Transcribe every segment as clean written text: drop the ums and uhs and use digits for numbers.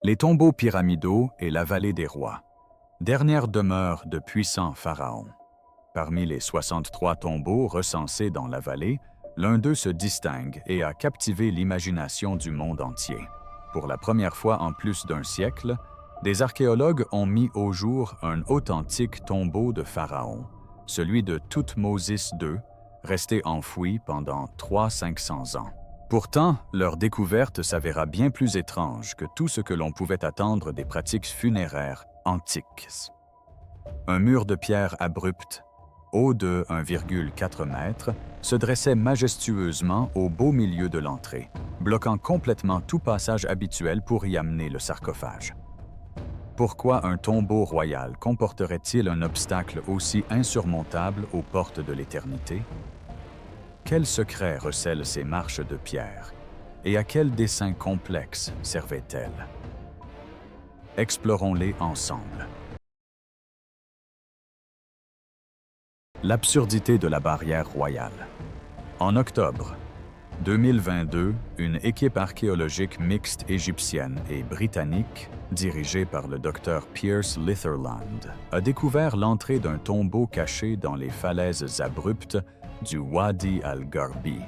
Les tombeaux pyramidaux et la vallée des rois. Dernière demeure de puissants pharaons. Parmi les 63 tombeaux recensés dans la vallée, l'un d'eux se distingue et a captivé l'imagination du monde entier. Pour la première fois en plus d'un siècle, des archéologues ont mis au jour un authentique tombeau de pharaon, celui de Thoutmôsis II, resté enfoui pendant 500 ans. Pourtant, leur découverte s'avéra bien plus étrange que tout ce que l'on pouvait attendre des pratiques funéraires antiques. Un mur de pierre abrupte, haut de 1,4 m, se dressait majestueusement au beau milieu de l'entrée, bloquant complètement tout passage habituel pour y amener le sarcophage. Pourquoi un tombeau royal comporterait-il un obstacle aussi insurmontable aux portes de l'éternité? Quel secret recèlent ces marches de pierre et à quel dessein complexe servaient-elles? Explorons-les ensemble. L'absurdité de la barrière royale. En octobre 2022, une équipe archéologique mixte égyptienne et britannique, dirigée par le docteur Piers Litherland, a découvert l'entrée d'un tombeau caché dans les falaises abruptes du Wadi al-Gharbi.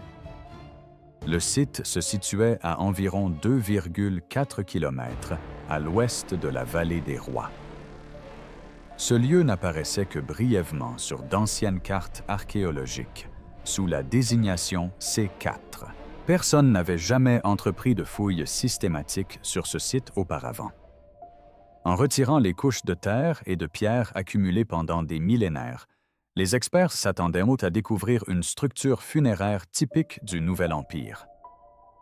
Le site se situait à environ 2,4 km à l'ouest de la vallée des rois. Ce lieu n'apparaissait que brièvement sur d'anciennes cartes archéologiques, sous la désignation C4. Personne n'avait jamais entrepris de fouilles systématiques sur ce site auparavant. En retirant les couches de terre et de pierre accumulées pendant des millénaires, les experts s'attendaient à découvrir une structure funéraire typique du Nouvel Empire.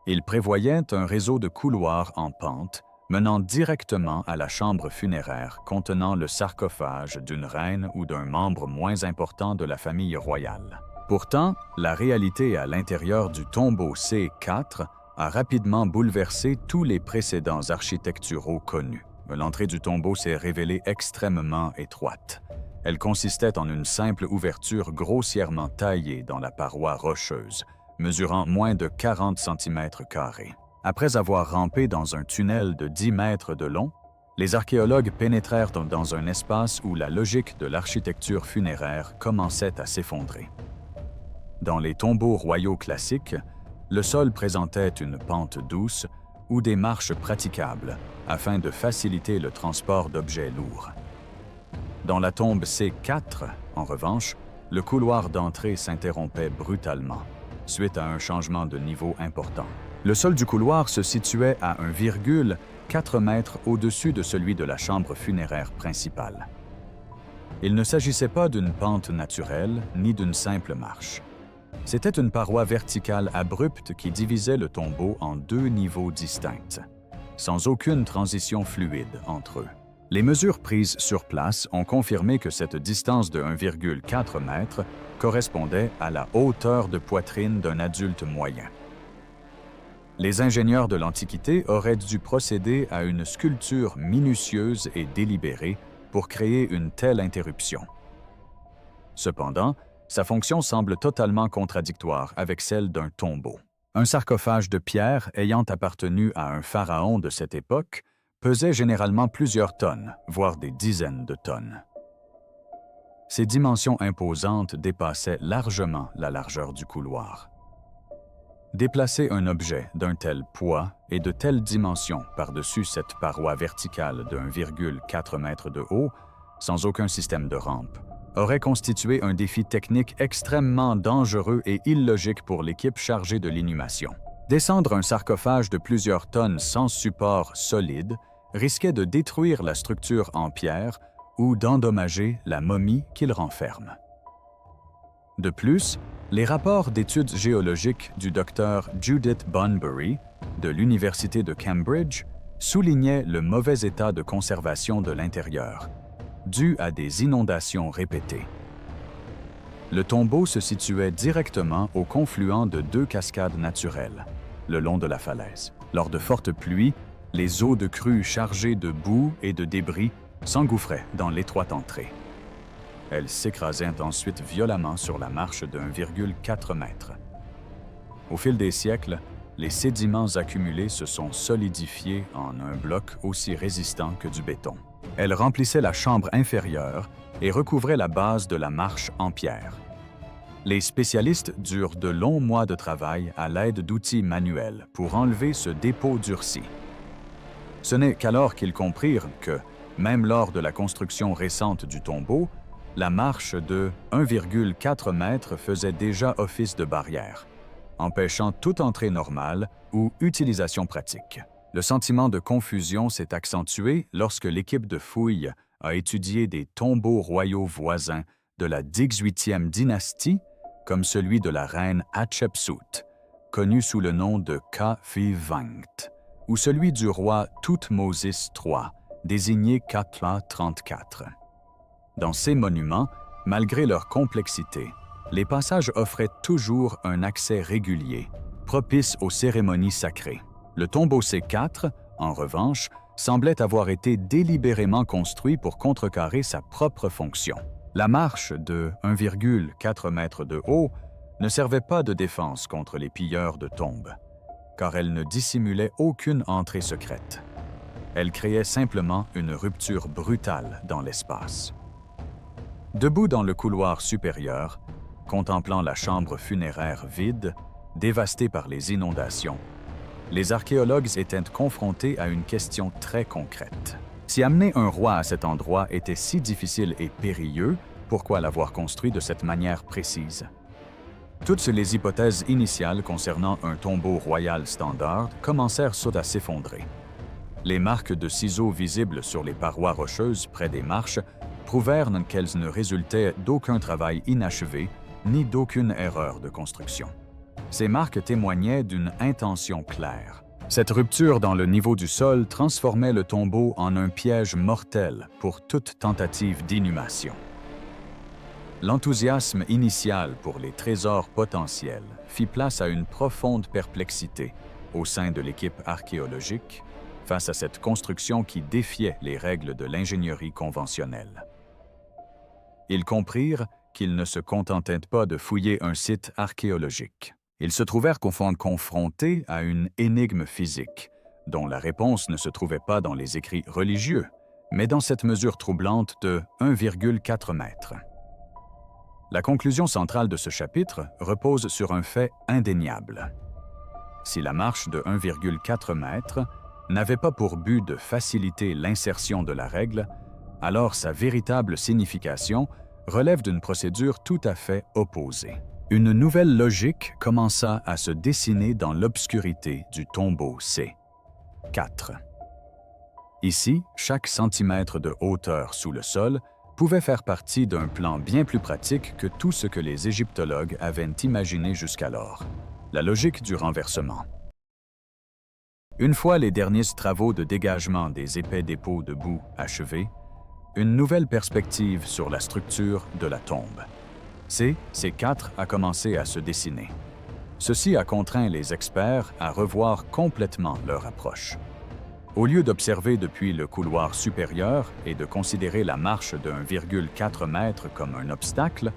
Ils prévoyaient un réseau de couloirs en pente menant directement à la chambre funéraire contenant le sarcophage d'une reine ou d'un membre moins important de la famille royale. Pourtant, la réalité à l'intérieur du tombeau C4 a rapidement bouleversé tous les précédents architecturaux connus. L'entrée du tombeau s'est révélée extrêmement étroite. Elle consistait en une simple ouverture grossièrement taillée dans la paroi rocheuse, mesurant moins de 40 cm². Après avoir rampé dans un tunnel de 10 mètres de long, les archéologues pénétrèrent dans un espace où la logique de l'architecture funéraire commençait à s'effondrer. Dans les tombeaux royaux classiques, le sol présentait une pente douce ou des marches praticables afin de faciliter le transport d'objets lourds. Dans la tombe C4, en revanche, le couloir d'entrée s'interrompait brutalement, suite à un changement de niveau important. Le sol du couloir se situait à 1,4 m au-dessus de celui de la chambre funéraire principale. Il ne s'agissait pas d'une pente naturelle ni d'une simple marche. C'était une paroi verticale abrupte qui divisait le tombeau en deux niveaux distincts, sans aucune transition fluide entre eux. Les mesures prises sur place ont confirmé que cette distance de 1,4 m correspondait à la hauteur de poitrine d'un adulte moyen. Les ingénieurs de l'Antiquité auraient dû procéder à une sculpture minutieuse et délibérée pour créer une telle interruption. Cependant, sa fonction semble totalement contradictoire avec celle d'un tombeau. Un sarcophage de pierre ayant appartenu à un pharaon de cette époque pesait généralement plusieurs tonnes, voire des dizaines de tonnes. Ses dimensions imposantes dépassaient largement la largeur du couloir. Déplacer un objet d'un tel poids et de telles dimensions par-dessus cette paroi verticale de 1,4 m de haut, sans aucun système de rampe, aurait constitué un défi technique extrêmement dangereux et illogique pour l'équipe chargée de l'inhumation. Descendre un sarcophage de plusieurs tonnes sans support solide risquait de détruire la structure en pierre ou d'endommager la momie qu'il renferme. De plus, les rapports d'études géologiques du docteur Judith Bunbury de l'Université de Cambridge soulignaient le mauvais état de conservation de l'intérieur, dû à des inondations répétées. Le tombeau se situait directement au confluent de deux cascades naturelles, le long de la falaise. Lors de fortes pluies, les eaux de crue chargées de boue et de débris s'engouffraient dans l'étroite entrée. Elles s'écrasaient ensuite violemment sur la marche de 1,4 m. Au fil des siècles, les sédiments accumulés se sont solidifiés en un bloc aussi résistant que du béton. Elle remplissait la chambre inférieure et recouvrait la base de la marche en pierre. Les spécialistes durent de longs mois de travail à l'aide d'outils manuels pour enlever ce dépôt durci. Ce n'est qu'alors qu'ils comprirent que, même lors de la construction récente du tombeau, la marche de 1,4 mètres faisait déjà office de barrière, empêchant toute entrée normale ou utilisation pratique. Le sentiment de confusion s'est accentué lorsque l'équipe de fouilles a étudié des tombeaux royaux voisins de la 18e dynastie, comme celui de la reine Hatshepsut, connu sous le nom de Ka-Fi-Vangt, ou celui du roi Thoutmôsis III, désigné Katla 34. Dans ces monuments, malgré leur complexité, les passages offraient toujours un accès régulier, propice aux cérémonies sacrées. Le tombeau C4, en revanche, semblait avoir été délibérément construit pour contrecarrer sa propre fonction. La marche de 1,4 mètre de haut ne servait pas de défense contre les pilleurs de tombes, car elle ne dissimulait aucune entrée secrète. Elle créait simplement une rupture brutale dans l'espace. Debout dans le couloir supérieur, contemplant la chambre funéraire vide, dévastée par les inondations, les archéologues étaient confrontés à une question très concrète. Si amener un roi à cet endroit était si difficile et périlleux, pourquoi l'avoir construit de cette manière précise? Toutes les hypothèses initiales concernant un tombeau royal standard commencèrent à s'effondrer. Les marques de ciseaux visibles sur les parois rocheuses près des marches prouvèrent qu'elles ne résultaient d'aucun travail inachevé ni d'aucune erreur de construction. Ces marques témoignaient d'une intention claire. Cette rupture dans le niveau du sol transformait le tombeau en un piège mortel pour toute tentative d'inhumation. L'enthousiasme initial pour les trésors potentiels fit place à une profonde perplexité au sein de l'équipe archéologique face à cette construction qui défiait les règles de l'ingénierie conventionnelle. Ils comprirent qu'ils ne se contentaient pas de fouiller un site archéologique. Ils se trouvèrent confrontés à une énigme physique, dont la réponse ne se trouvait pas dans les écrits religieux, mais dans cette mesure troublante de 1,4 mètre. La conclusion centrale de ce chapitre repose sur un fait indéniable. Si la marche de 1,4 mètre n'avait pas pour but de faciliter l'insertion de la règle, alors sa véritable signification relève d'une procédure tout à fait opposée. Une nouvelle logique commença à se dessiner dans l'obscurité du tombeau C. 4. Ici, chaque centimètre de hauteur sous le sol pouvait faire partie d'un plan bien plus pratique que tout ce que les égyptologues avaient imaginé jusqu'alors, la logique du renversement. Une fois les derniers travaux de dégagement des épais dépôts de boue achevés, une nouvelle perspective sur la structure de la tombe. C4 a commencé à se dessiner. Ceci a contraint les experts à revoir complètement leur approche. Au lieu d'observer depuis le couloir supérieur et de considérer la marche de 1,4 mètre comme un obstacle,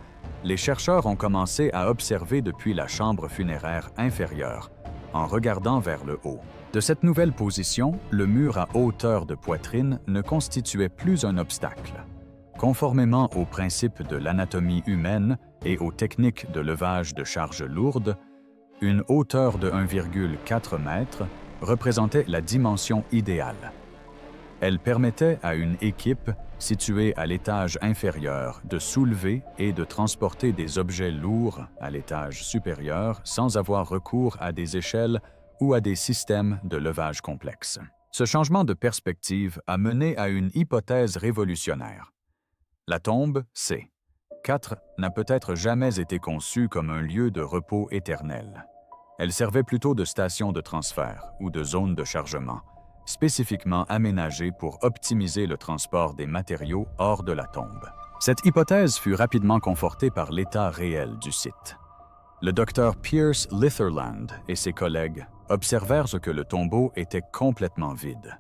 les chercheurs ont commencé à observer depuis la chambre funéraire inférieure, en regardant vers le haut. De cette nouvelle position, le mur à hauteur de poitrine ne constituait plus un obstacle. Conformément aux principes de l'anatomie humaine et aux techniques de levage de charges lourdes, une hauteur de 1,4 mètre représentait la dimension idéale. Elle permettait à une équipe située à l'étage inférieur de soulever et de transporter des objets lourds à l'étage supérieur sans avoir recours à des échelles ou à des systèmes de levage complexes. Ce changement de perspective a mené à une hypothèse révolutionnaire. La tombe C4 n'a peut-être jamais été conçue comme un lieu de repos éternel. Elle servait plutôt de station de transfert ou de zone de chargement, spécifiquement aménagée pour optimiser le transport des matériaux hors de la tombe. Cette hypothèse fut rapidement confortée par l'état réel du site. Le docteur Pierce Litherland et ses collègues observèrent que le tombeau était complètement vide.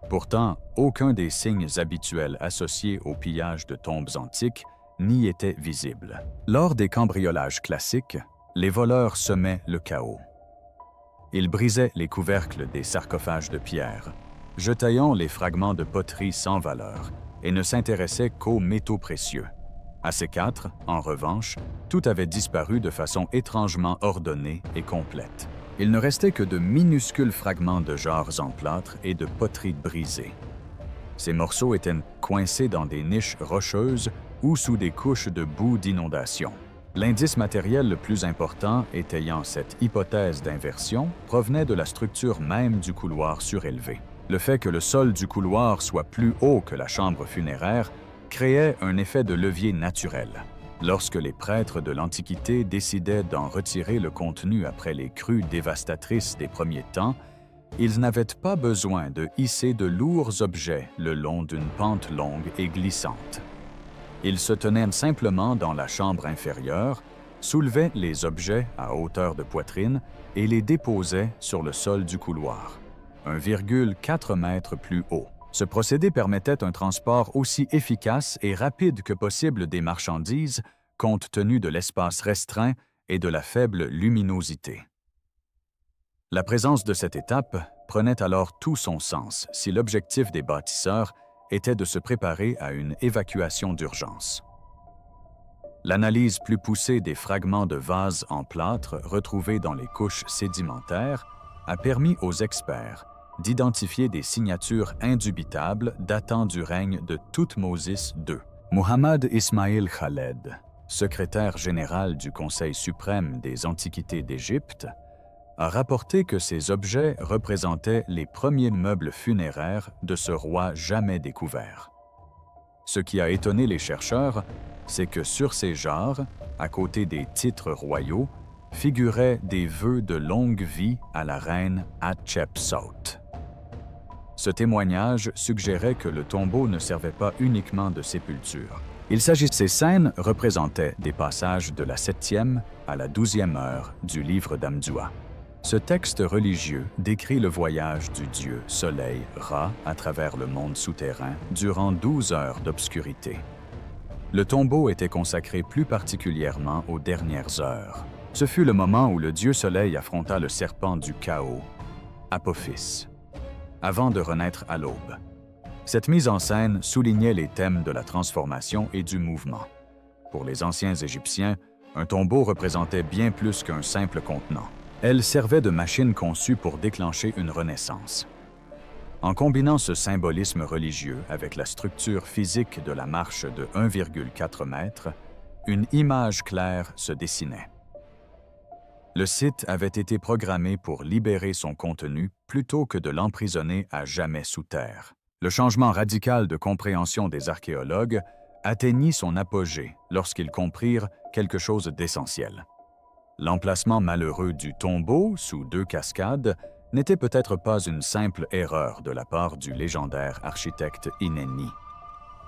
Pourtant, aucun des signes habituels associés au pillage de tombes antiques n'y était visible. Lors des cambriolages classiques, les voleurs semaient le chaos. Il brisait les couvercles des sarcophages de pierre, jetant les fragments de poterie sans valeur, et ne s'intéressait qu'aux métaux précieux. À ces quatre, en revanche, tout avait disparu de façon étrangement ordonnée et complète. Il ne restait que de minuscules fragments de jarres en plâtre et de poteries brisées. Ces morceaux étaient coincés dans des niches rocheuses ou sous des couches de boue d'inondation. L'indice matériel le plus important étayant cette hypothèse d'inversion provenait de la structure même du couloir surélevé. Le fait que le sol du couloir soit plus haut que la chambre funéraire créait un effet de levier naturel. Lorsque les prêtres de l'Antiquité décidaient d'en retirer le contenu après les crues dévastatrices des premiers temps, ils n'avaient pas besoin de hisser de lourds objets le long d'une pente longue et glissante. Ils se tenaient simplement dans la chambre inférieure, soulevaient les objets à hauteur de poitrine et les déposaient sur le sol du couloir, 1,4 mètres plus haut. Ce procédé permettait un transport aussi efficace et rapide que possible des marchandises, compte tenu de l'espace restreint et de la faible luminosité. La présence de cette étape prenait alors tout son sens si l'objectif des bâtisseurs était de se préparer à une évacuation d'urgence. L'analyse plus poussée des fragments de vases en plâtre retrouvés dans les couches sédimentaires a permis aux experts d'identifier des signatures indubitables datant du règne de Thoutmôsis II. Muhammad Ismail Khaled, secrétaire général du Conseil suprême des Antiquités d'Égypte, a rapporté que ces objets représentaient les premiers meubles funéraires de ce roi jamais découvert. Ce qui a étonné les chercheurs, c'est que sur ces jarres, à côté des titres royaux, figuraient des vœux de longue vie à la reine Hatshepsut. Ce témoignage suggérait que le tombeau ne servait pas uniquement de sépulture. Ces scènes représentaient des passages de la 7e à la 12e heure du livre d'Amdua. Ce texte religieux décrit le voyage du dieu Soleil Ra à travers le monde souterrain durant 12 heures d'obscurité. Le tombeau était consacré plus particulièrement aux dernières heures. Ce fut le moment où le dieu Soleil affronta le serpent du chaos, Apophis, avant de renaître à l'aube. Cette mise en scène soulignait les thèmes de la transformation et du mouvement. Pour les anciens Égyptiens, un tombeau représentait bien plus qu'un simple contenant. Elle servait de machine conçue pour déclencher une renaissance. En combinant ce symbolisme religieux avec la structure physique de la marche de 1,4 mètres, une image claire se dessinait. Le site avait été programmé pour libérer son contenu plutôt que de l'emprisonner à jamais sous terre. Le changement radical de compréhension des archéologues atteignit son apogée lorsqu'ils comprirent quelque chose d'essentiel. L'emplacement malheureux du tombeau, sous 2 cascades, n'était peut-être pas une simple erreur de la part du légendaire architecte Inéni.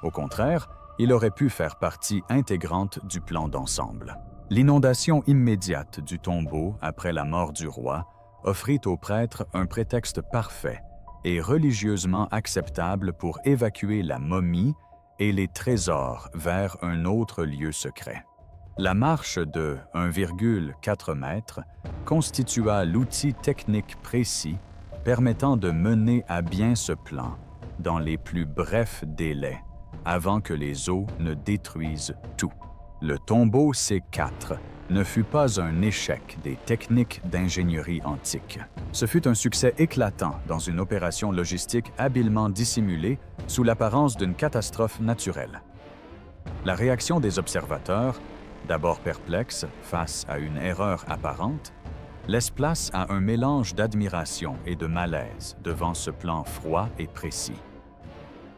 Au contraire, il aurait pu faire partie intégrante du plan d'ensemble. L'inondation immédiate du tombeau après la mort du roi offrit aux prêtres un prétexte parfait et religieusement acceptable pour évacuer la momie et les trésors vers un autre lieu secret. La marche de 1,4 mètres constitua l'outil technique précis permettant de mener à bien ce plan dans les plus brefs délais, avant que les eaux ne détruisent tout. Le tombeau C4 ne fut pas un échec des techniques d'ingénierie antique. Ce fut un succès éclatant dans une opération logistique habilement dissimulée sous l'apparence d'une catastrophe naturelle. La réaction des observateurs, d'abord perplexes face à une erreur apparente, laisse place à un mélange d'admiration et de malaise devant ce plan froid et précis.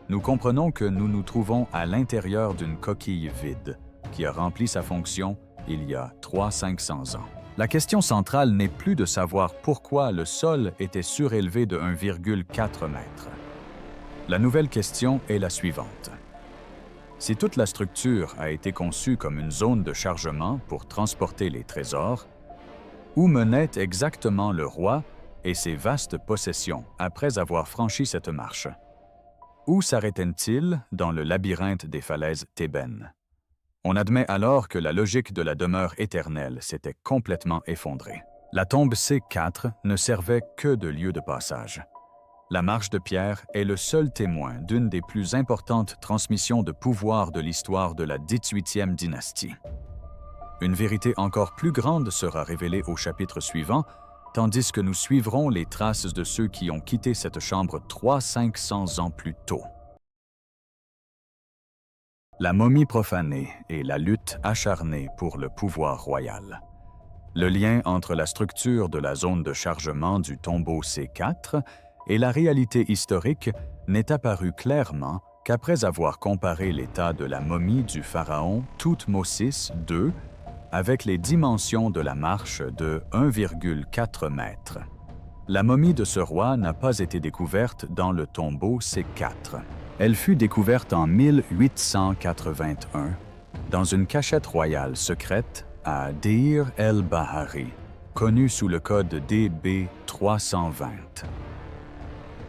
Nous comprenons que nous nous trouvons à l'intérieur d'une coquille vide qui a rempli sa fonction il y a 300-500 ans. La question centrale n'est plus de savoir pourquoi le sol était surélevé de 1,4 mètre. La nouvelle question est la suivante. Si toute la structure a été conçue comme une zone de chargement pour transporter les trésors, où menait exactement le roi et ses vastes possessions après avoir franchi cette marche? Où s'arrêtent-ils dans le labyrinthe des falaises thébaines? On admet alors que la logique de la demeure éternelle s'était complètement effondrée. La tombe C4 ne servait que de lieu de passage. La marche de pierre est le seul témoin d'une des plus importantes transmissions de pouvoir de l'histoire de la 18e dynastie. Une vérité encore plus grande sera révélée au chapitre suivant, tandis que nous suivrons les traces de ceux qui ont quitté cette chambre 300-500 ans plus tôt. La momie profanée et la lutte acharnée pour le pouvoir royal. Le lien entre la structure de la zone de chargement du tombeau C4 et la réalité historique n'est apparu clairement qu'après avoir comparé l'état de la momie du pharaon Thoutmôsis II avec les dimensions de la marche de 1,4 mètres. La momie de ce roi n'a pas été découverte dans le tombeau C4. Elle fut découverte en 1881 dans une cachette royale secrète à Deir el-Bahari, connue sous le code DB 320.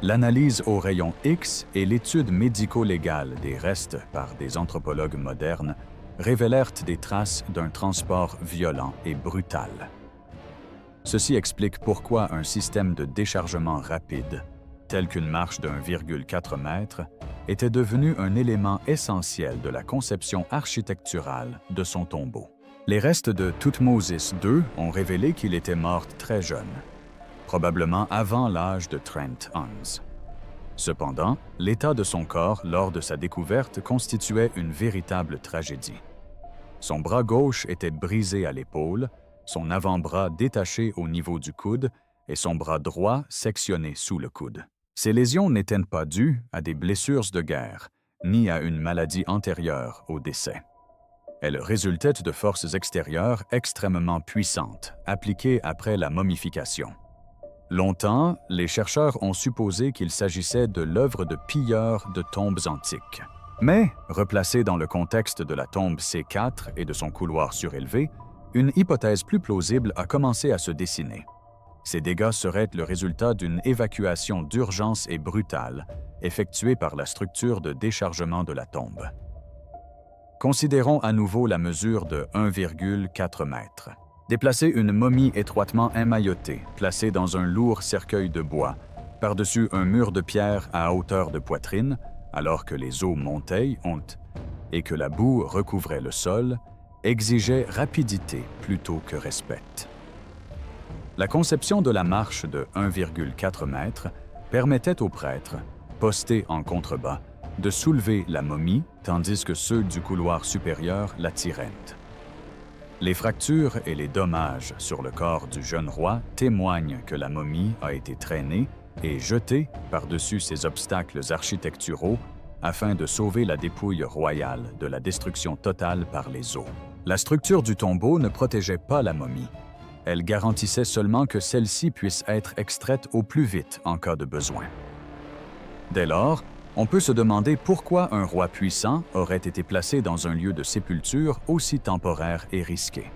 L'analyse au rayon X et l'étude médico-légale des restes par des anthropologues modernes révélèrent des traces d'un transport violent et brutal. Ceci explique pourquoi un système de déchargement rapide, tel qu'une marche de 1,4 mètre, était devenu un élément essentiel de la conception architecturale de son tombeau. Les restes de Thoutmôsis II ont révélé qu'il était mort très jeune, probablement avant l'âge de 30 ans. Cependant, l'état de son corps lors de sa découverte constituait une véritable tragédie. Son bras gauche était brisé à l'épaule, son avant-bras détaché au niveau du coude et son bras droit sectionné sous le coude. Ces lésions n'étaient pas dues à des blessures de guerre, ni à une maladie antérieure au décès. Elles résultaient de forces extérieures extrêmement puissantes, appliquées après la momification. Longtemps, les chercheurs ont supposé qu'il s'agissait de l'œuvre de pilleurs de tombes antiques. Mais, replacé dans le contexte de la tombe C4 et de son couloir surélevé, une hypothèse plus plausible a commencé à se dessiner. Ces dégâts seraient le résultat d'une évacuation d'urgence et brutale, effectuée par la structure de déchargement de la tombe. Considérons à nouveau la mesure de 1,4 mètres. Déplacer une momie étroitement émaillotée, placée dans un lourd cercueil de bois, par-dessus un mur de pierre à hauteur de poitrine, alors que les eaux montaient et que la boue recouvrait le sol, exigeait rapidité plutôt que respect. La conception de la marche de 1,4 mètres permettait aux prêtres, postés en contrebas, de soulever la momie, tandis que ceux du couloir supérieur la tiraient. Les fractures et les dommages sur le corps du jeune roi témoignent que la momie a été traînée et jetée par-dessus ces obstacles architecturaux afin de sauver la dépouille royale de la destruction totale par les eaux. La structure du tombeau ne protégeait pas la momie. Elle garantissait seulement que celle-ci puisse être extraite au plus vite en cas de besoin. Dès lors, on peut se demander pourquoi un roi puissant aurait été placé dans un lieu de sépulture aussi temporaire et risqué.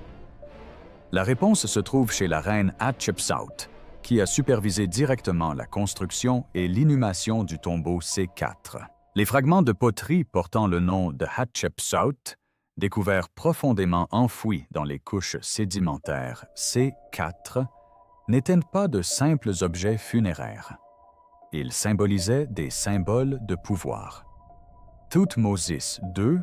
La réponse se trouve chez la reine Hatshepsut, qui a supervisé directement la construction et l'inhumation du tombeau C4. Les fragments de poterie portant le nom de Hatshepsut, découverts profondément enfouis dans les couches sédimentaires C4, n'étaient pas de simples objets funéraires. Ils symbolisaient des symboles de pouvoir. Thoutmôsis II,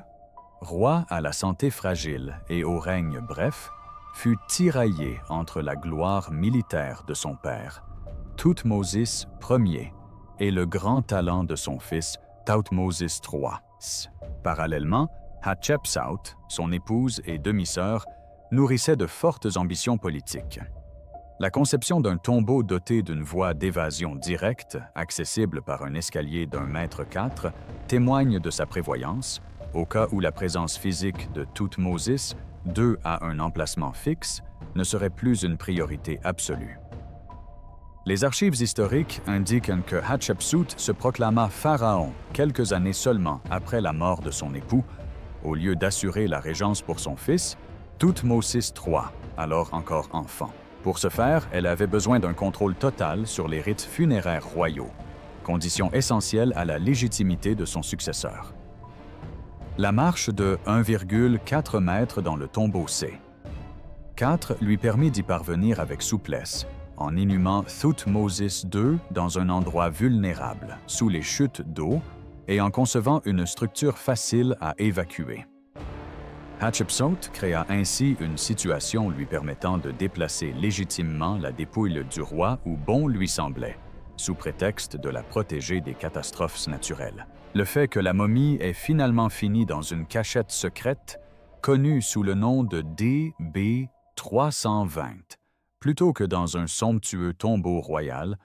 roi à la santé fragile et au règne bref, fut tiraillé entre la gloire militaire de son père, Thoutmôsis Ier, et le grand talent de son fils, Thoutmôsis III. Parallèlement, Hatshepsut, son épouse et demi-sœur, nourrissait de fortes ambitions politiques. La conception d'un tombeau doté d'une voie d'évasion directe, accessible par un escalier d'1,4 mètre, témoigne de sa prévoyance, au cas où la présence physique de Thoutmôsis II à un emplacement fixe ne serait plus une priorité absolue. Les archives historiques indiquent que Hatshepsut se proclama pharaon quelques années seulement après la mort de son époux, au lieu d'assurer la régence pour son fils, Thoutmôsis III, alors encore enfant. Pour ce faire, elle avait besoin d'un contrôle total sur les rites funéraires royaux, condition essentielle à la légitimité de son successeur. La marche de 1,4 mètre dans le tombeau C. IV lui permit d'y parvenir avec souplesse, en inhumant Thutmosis II dans un endroit vulnérable, sous les chutes d'eau, et en concevant une structure facile à évacuer. Hatshepsut créa ainsi une situation lui permettant de déplacer légitimement la dépouille du roi où bon lui semblait, sous prétexte de la protéger des catastrophes naturelles. Le fait que la momie ait finalement fini dans une cachette secrète, connue sous le nom de DB-320, plutôt que dans un somptueux tombeau royal,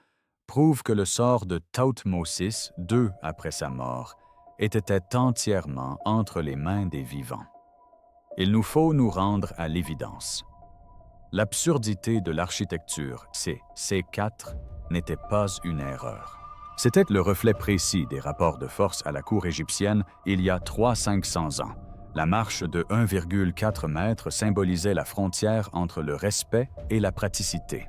prouve que le sort de Thoutmôsis II après sa mort était entièrement entre les mains des vivants. Il nous faut nous rendre à l'évidence. L'absurdité de l'architecture C4 n'était pas une erreur. C'était le reflet précis des rapports de force à la cour égyptienne il y a 300-500 ans. La marche de 1,4 mètre symbolisait la frontière entre le respect et la praticité.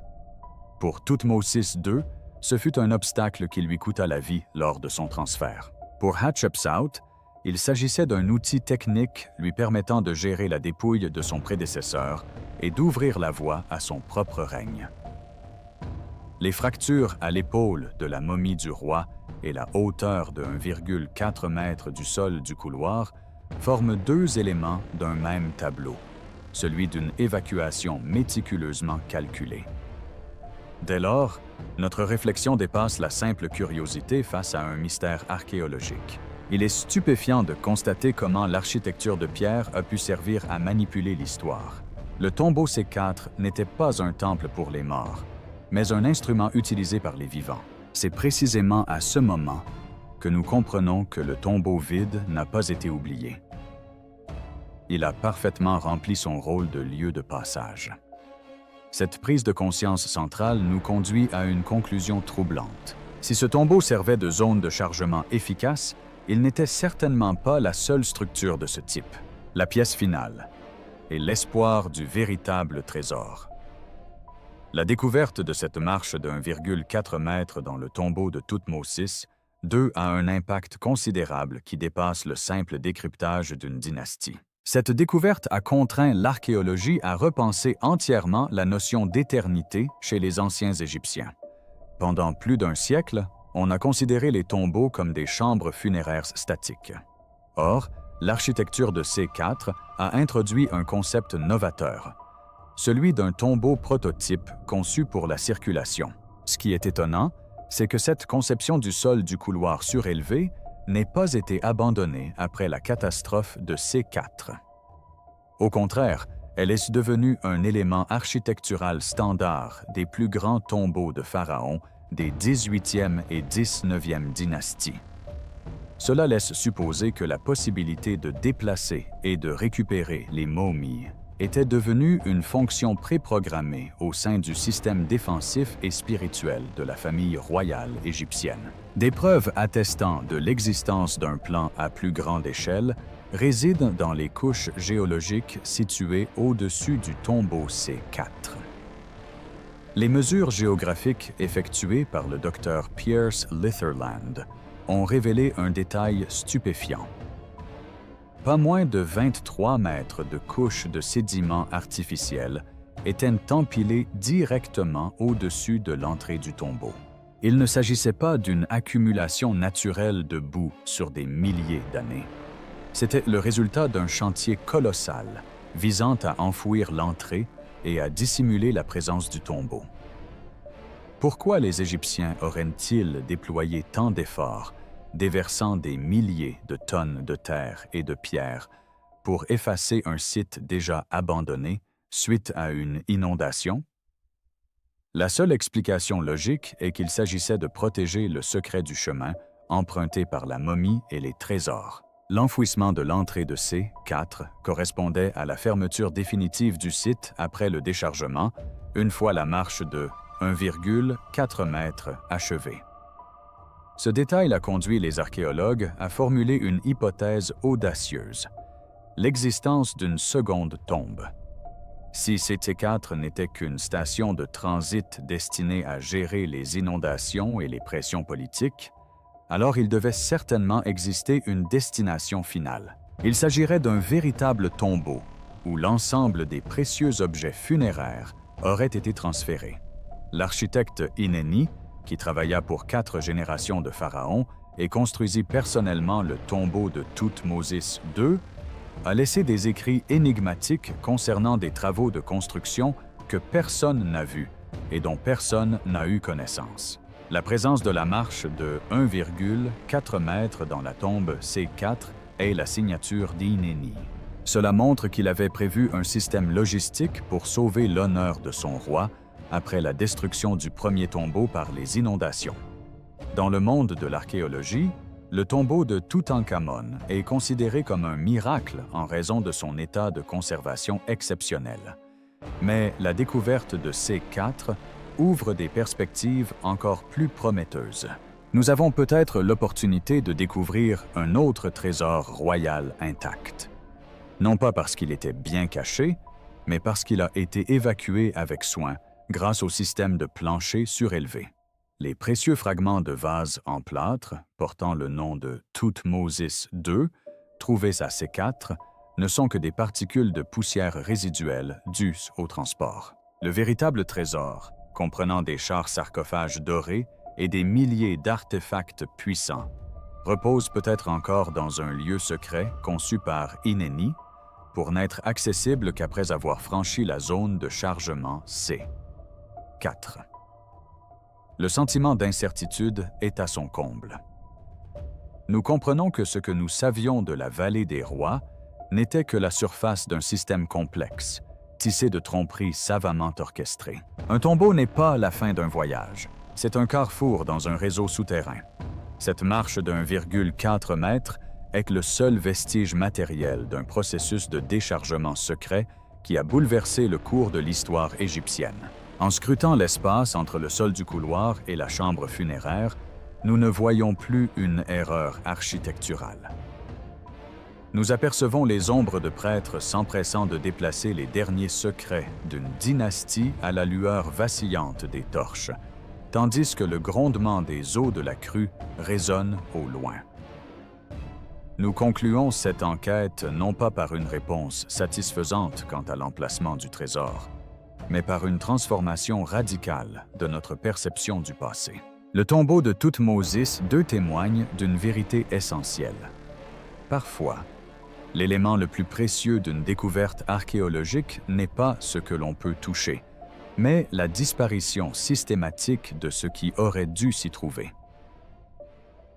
Pour Thoutmôsis II, ce fut un obstacle qui lui coûta la vie lors de son transfert. Pour Hatshepsut, il s'agissait d'un outil technique lui permettant de gérer la dépouille de son prédécesseur et d'ouvrir la voie à son propre règne. Les fractures à l'épaule de la momie du roi et la hauteur de 1,4 mètre du sol du couloir forment deux éléments d'un même tableau, celui d'une évacuation méticuleusement calculée. Dès lors, notre réflexion dépasse la simple curiosité face à un mystère archéologique. Il est stupéfiant de constater comment l'architecture de pierre a pu servir à manipuler l'histoire. Le tombeau C4 n'était pas un temple pour les morts, mais un instrument utilisé par les vivants. C'est précisément à ce moment que nous comprenons que le tombeau vide n'a pas été oublié. Il a parfaitement rempli son rôle de lieu de passage. Cette prise de conscience centrale nous conduit à une conclusion troublante. Si ce tombeau servait de zone de chargement efficace, il n'était certainement pas la seule structure de ce type. La pièce finale est l'espoir du véritable trésor. La découverte de cette marche de 1,4 mètre dans le tombeau de Thoutmôsis II a un impact considérable qui dépasse le simple décryptage d'une dynastie. Cette découverte a contraint l'archéologie à repenser entièrement la notion d'éternité chez les anciens Égyptiens. Pendant plus d'un siècle, on a considéré les tombeaux comme des chambres funéraires statiques. Or, l'architecture de C4 a introduit un concept novateur, celui d'un tombeau prototype conçu pour la circulation. Ce qui est étonnant, c'est que cette conception du sol du couloir surélevé n'ait pas été abandonnée après la catastrophe de C4. Au contraire, elle est devenue un élément architectural standard des plus grands tombeaux de pharaons des 18e et 19e dynasties. Cela laisse supposer que la possibilité de déplacer et de récupérer les momies était devenue une fonction préprogrammée au sein du système défensif et spirituel de la famille royale égyptienne. Des preuves attestant de l'existence d'un plan à plus grande échelle résident dans les couches géologiques situées au-dessus du tombeau C4. Les mesures géographiques effectuées par le docteur Piers Litherland ont révélé un détail stupéfiant. Pas moins de 23 mètres de couches de sédiments artificiels étaient empilées directement au-dessus de l'entrée du tombeau. Il ne s'agissait pas d'une accumulation naturelle de boue sur des milliers d'années. C'était le résultat d'un chantier colossal visant à enfouir l'entrée et à dissimuler la présence du tombeau. Pourquoi les Égyptiens auraient-ils déployé tant d'efforts, déversant des milliers de tonnes de terre et de pierres pour effacer un site déjà abandonné suite à une inondation? La seule explication logique est qu'il s'agissait de protéger le secret du chemin emprunté par la momie et les trésors. L'enfouissement de l'entrée de C4 correspondait à la fermeture définitive du site après le déchargement, une fois la marche de 1,4 mètre achevée. Ce détail a conduit les archéologues à formuler une hypothèse audacieuse, l'existence d'une seconde tombe. Si CT4 n'était qu'une station de transit destinée à gérer les inondations et les pressions politiques, alors il devait certainement exister une destination finale. Il s'agirait d'un véritable tombeau, où l'ensemble des précieux objets funéraires auraient été transférés. L'architecte Inéni, qui travailla pour 4 générations de pharaons et construisit personnellement le tombeau de Thoutmôsis II, a laissé des écrits énigmatiques concernant des travaux de construction que personne n'a vus et dont personne n'a eu connaissance. La présence de la marche de 1,4 mètres dans la tombe C4 est la signature d'Inéni. Cela montre qu'il avait prévu un système logistique pour sauver l'honneur de son roi après la destruction du premier tombeau par les inondations. Dans le monde de l'archéologie, le tombeau de Toutankhamon est considéré comme un miracle en raison de son état de conservation exceptionnel. Mais la découverte de C4 ouvre des perspectives encore plus prometteuses. Nous avons peut-être l'opportunité de découvrir un autre trésor royal intact. Non pas parce qu'il était bien caché, mais parce qu'il a été évacué avec soin grâce au système de plancher surélevé. Les précieux fragments de vases en plâtre, portant le nom de Thoutmôsis II, trouvés à C4, ne sont que des particules de poussière résiduelles dues au transport. Le véritable trésor, comprenant des chars sarcophages dorés et des milliers d'artefacts puissants, repose peut-être encore dans un lieu secret conçu par Inéni pour n'être accessible qu'après avoir franchi la zone de chargement C. 4. Le sentiment d'incertitude est à son comble. Nous comprenons que ce que nous savions de la vallée des rois n'était que la surface d'un système complexe, tissé de tromperies savamment orchestrées. Un tombeau n'est pas la fin d'un voyage, c'est un carrefour dans un réseau souterrain. Cette marche de 1,4 mètre est le seul vestige matériel d'un processus de déchargement secret qui a bouleversé le cours de l'histoire égyptienne. En scrutant l'espace entre le sol du couloir et la chambre funéraire, nous ne voyons plus une erreur architecturale. Nous apercevons les ombres de prêtres s'empressant de déplacer les derniers secrets d'une dynastie à la lueur vacillante des torches, tandis que le grondement des eaux de la crue résonne au loin. Nous concluons cette enquête non pas par une réponse satisfaisante quant à l'emplacement du trésor, mais par une transformation radicale de notre perception du passé. Le tombeau de Thoutmôsis II témoigne d'une vérité essentielle. Parfois, l'élément le plus précieux d'une découverte archéologique n'est pas ce que l'on peut toucher, mais la disparition systématique de ce qui aurait dû s'y trouver.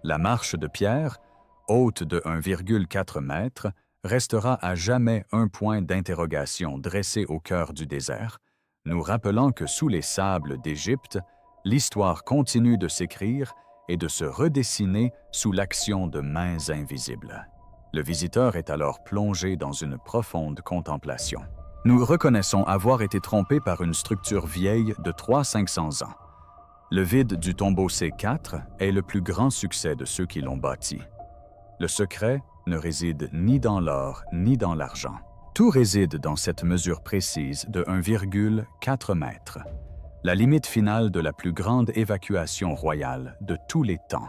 La marche de pierre, haute de 1,4 mètre, restera à jamais un point d'interrogation dressé au cœur du désert, nous rappelant que sous les sables d'Égypte, l'histoire continue de s'écrire et de se redessiner sous l'action de mains invisibles. Le visiteur est alors plongé dans une profonde contemplation. Nous reconnaissons avoir été trompés par une structure vieille de 300-500 ans. Le vide du tombeau C4 est le plus grand succès de ceux qui l'ont bâti. Le secret ne réside ni dans l'or ni dans l'argent. Tout réside dans cette mesure précise de 1,4 mètre, la limite finale de la plus grande évacuation royale de tous les temps.